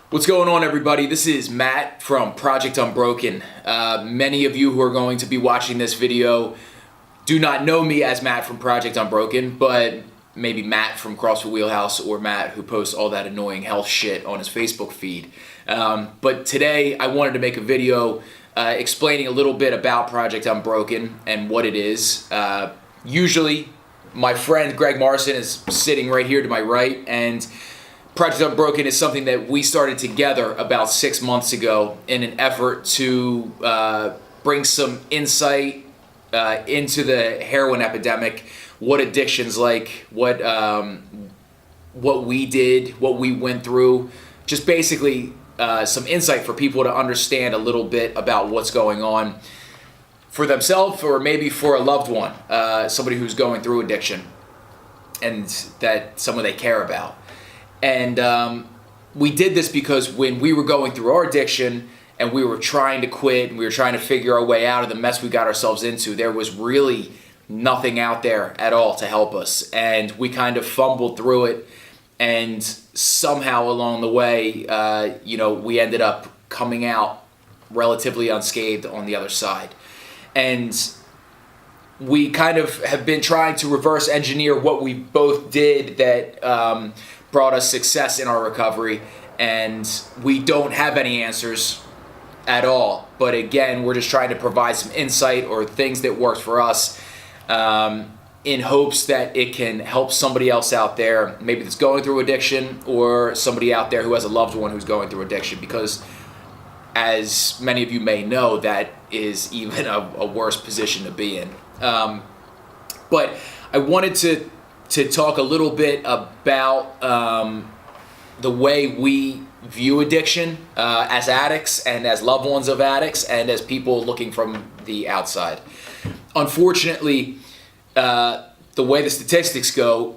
What's going on, everybody? This is Matt from Project Unbroken. Many of you who are going to be watching this video do not know me as Matt from Project Unbroken, but maybe Matt from CrossFit Wheelhouse or Matt who posts all that annoying health shit on his Facebook feed. But today I wanted to make a video explaining a little bit about Project Unbroken and what it is. Usually my friend Greg Marson is sitting right here to my right, and Project Unbroken is something that we started together about 6 months ago in an effort to bring some insight into the heroin epidemic, what addiction's like, what we did, what we went through, just basically some insight for people to understand a little bit about what's going on for themselves or maybe for a loved one, somebody who's going through addiction and that someone they care about. And we did this because when we were going through our addiction and we were trying to quit and we were trying to figure our way out of the mess we got ourselves into, there was really nothing out there at all to help us. And we kind of fumbled through it, and somehow along the way, we ended up coming out relatively unscathed on the other side. And we kind of have been trying to reverse engineer what we both did that brought us success in our recovery, and we don't have any answers at all. But again, we're just trying to provide some insight or things that worked for us in hopes that it can help somebody else out there, maybe that's going through addiction, or somebody out there who has a loved one who's going through addiction, because as many of you may know, that is even a worse position to be in. But I wanted to talk a little bit about the way we view addiction as addicts and as loved ones of addicts and as people looking from the outside. Unfortunately, the way the statistics go,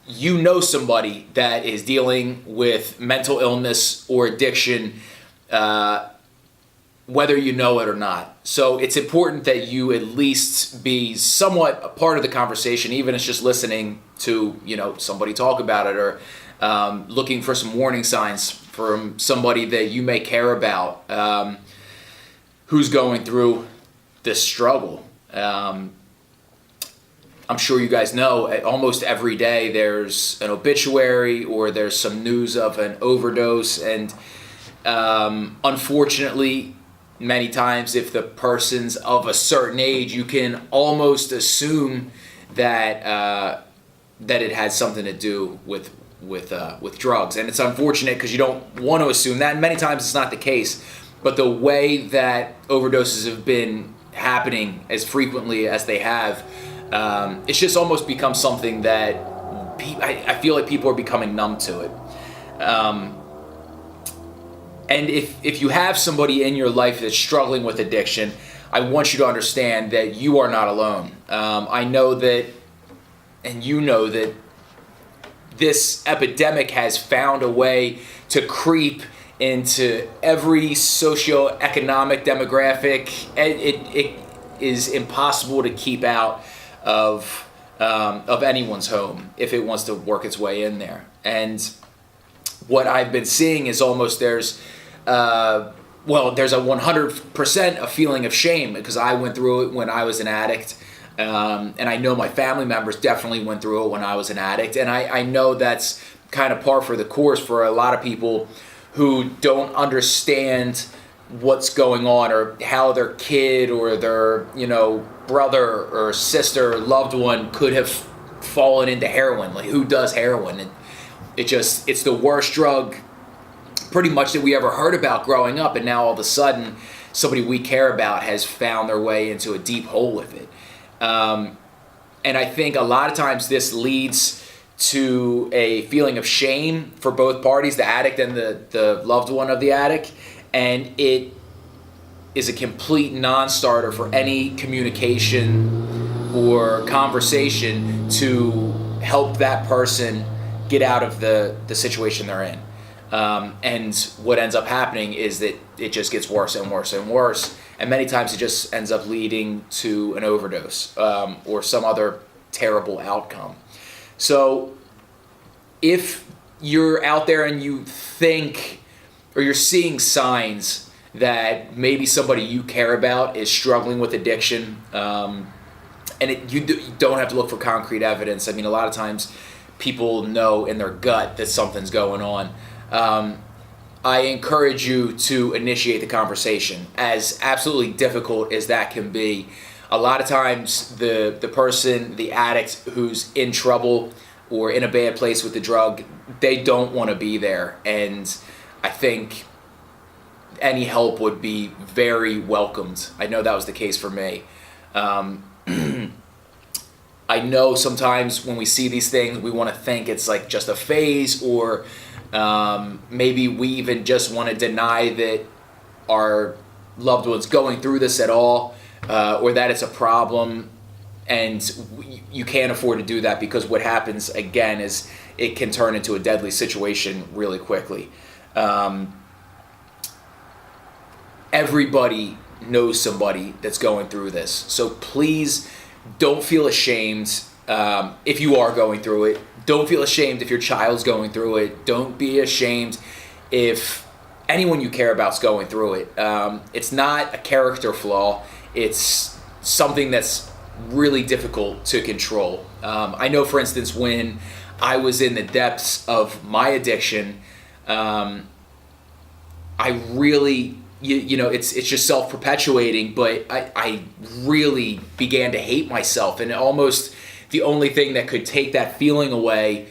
you know somebody that is dealing with mental illness or addiction, whether you know it or not. So it's important that you at least be somewhat a part of the conversation, even if it's just listening to, somebody talk about it, or looking for some warning signs from somebody that you may care about who's going through this struggle. I'm sure you guys know almost every day there's an obituary or there's some news of an overdose, and unfortunately, many times, if the person's of a certain age, you can almost assume that it has something to do with drugs, and it's unfortunate because you don't want to assume that. And many times it's not the case, but the way that overdoses have been happening as frequently as they have, it's just almost become something that I feel like people are becoming numb to it. And if you have somebody in your life that's struggling with addiction, I want you to understand that you are not alone. I know that, and you know that this epidemic has found a way to creep into every socioeconomic demographic. It is impossible to keep out of anyone's home if it wants to work its way in there. And what I've been seeing is almost there's a 100% a feeling of shame, because I went through it when I was an addict, and I know my family members definitely went through it when I was an addict, and I know that's kind of par for the course for a lot of people who don't understand what's going on, or how their kid or their brother or sister or loved one could have fallen into heroin. Like, who does heroin? It's the worst drug pretty much that we ever heard about growing up, and now all of a sudden somebody we care about has found their way into a deep hole with it. And I think a lot of times this leads to a feeling of shame for both parties, the addict and the loved one of the addict, and it is a complete non-starter for any communication or conversation to help that person get out of the situation they're in. And what ends up happening is that it just gets worse and worse and worse, and many times it just ends up leading to an overdose or some other terrible outcome. So if you're out there and you think or you're seeing signs that maybe somebody you care about is struggling with addiction, and you don't have to look for concrete evidence. I mean, a lot of times people know in their gut that something's going on. I encourage you to initiate the conversation, as absolutely difficult as that can be. A lot of times the person, the addict who's in trouble or in a bad place with the drug, they don't want to be there. And I think any help would be very welcomed. I know that was the case for me. I know sometimes when we see these things, we want to think it's like just a phase, or maybe we even just want to deny that our loved one's going through this at all, or that it's a problem. And you can't afford to do that, because what happens again is it can turn into a deadly situation really quickly. Everybody knows somebody that's going through this. So please don't feel ashamed if you are going through it. Don't feel ashamed if your child's going through it. Don't be ashamed if anyone you care about's going through it. It's not a character flaw. It's something that's really difficult to control. I know, for instance, when I was in the depths of my addiction, I really, it's just self-perpetuating, but I really began to hate myself, and almost the only thing that could take that feeling away,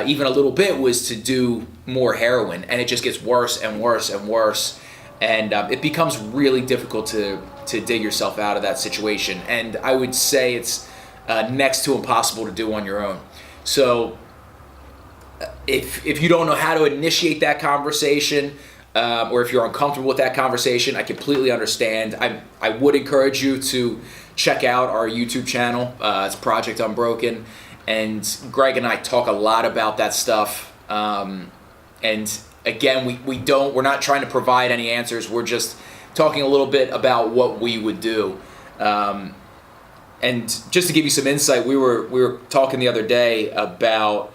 even a little bit, was to do more heroin, and it just gets worse and worse and worse, and it becomes really difficult to dig yourself out of that situation, and I would say it's next to impossible to do on your own. So if you don't know how to initiate that conversation, or if you're uncomfortable with that conversation, I completely understand. I would encourage you to check out our YouTube channel. It's Project Unbroken, and Greg and I talk a lot about that stuff. And again, we're not trying to provide any answers. We're just talking a little bit about what we would do. And just to give you some insight, we were talking the other day about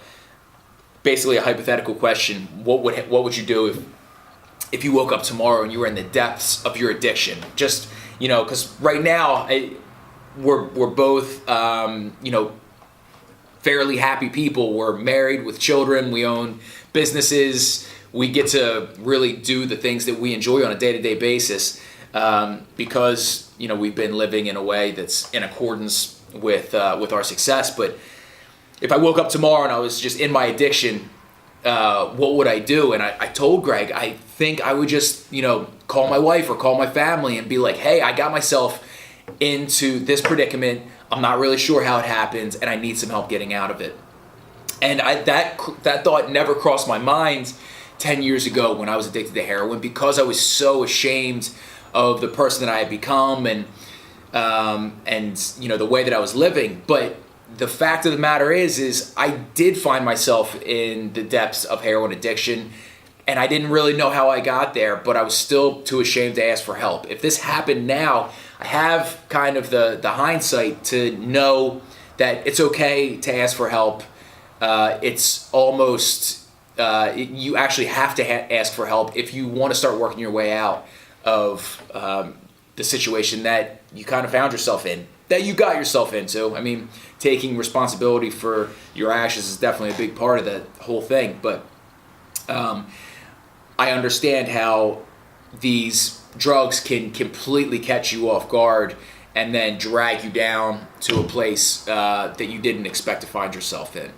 basically a hypothetical question. What would you do if you woke up tomorrow and you were in the depths of your addiction? Just, because right now we're both, fairly happy people. We're married with children. We own businesses. We get to really do the things that we enjoy on a day-to-day basis, because we've been living in a way that's in accordance with our success. But if I woke up tomorrow and I was just in my addiction, what would I do? And I told Greg, I think I would just, call my wife or call my family and be like, hey, I got myself into this predicament. I'm not really sure how it happened, and I need some help getting out of it. And that thought never crossed my mind 10 years ago when I was addicted to heroin, because I was so ashamed of the person that I had become and the way that I was living. But the fact of the matter is I did find myself in the depths of heroin addiction, and I didn't really know how I got there, but I was still too ashamed to ask for help. If this happened now, I have kind of the hindsight to know that it's okay to ask for help. It's almost, you actually have to ask for help if you want to start working your way out of the situation that you kind of found yourself in, that you got yourself into. I mean, taking responsibility for your actions is definitely a big part of the whole thing, but I understand how these drugs can completely catch you off guard and then drag you down to a place that you didn't expect to find yourself in.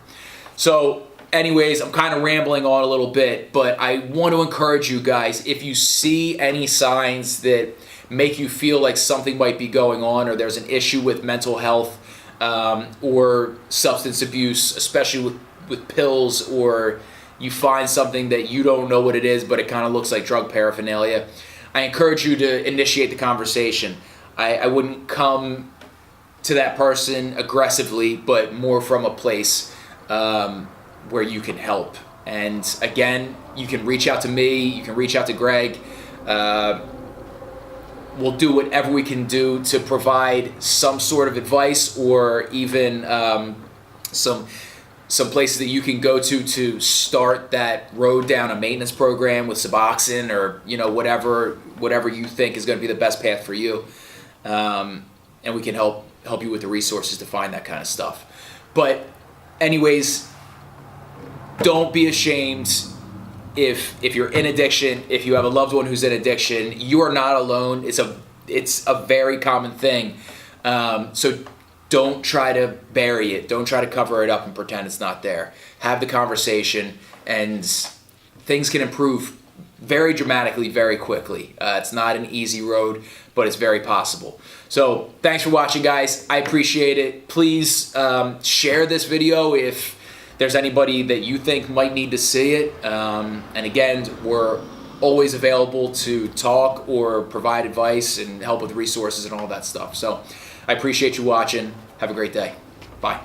So anyways, I'm kind of rambling on a little bit, but I want to encourage you guys, if you see any signs that make you feel like something might be going on, or there's an issue with mental health or substance abuse, especially with pills, or you find something that you don't know what it is, but it kind of looks like drug paraphernalia, I encourage you to initiate the conversation. I wouldn't come to that person aggressively, but more from a place where you can help. And again, you can reach out to me, you can reach out to Greg. We'll do whatever we can do to provide some sort of advice, or even some some places that you can go to start that road down a maintenance program with Suboxone, or whatever you think is going to be the best path for you, and we can help you with the resources to find that kind of stuff. But anyways, don't be ashamed if you're in addiction, if you have a loved one who's in addiction. You are not alone. It's a very common thing. So don't try to bury it. Don't try to cover it up and pretend it's not there. Have the conversation, and things can improve very dramatically, very quickly. It's not an easy road, but it's very possible. So thanks for watching, guys. I appreciate it. Please share this video if there's anybody that you think might need to see it. And again, we're always available to talk or provide advice and help with resources and all that stuff. So I appreciate you watching. Have a great day. Bye.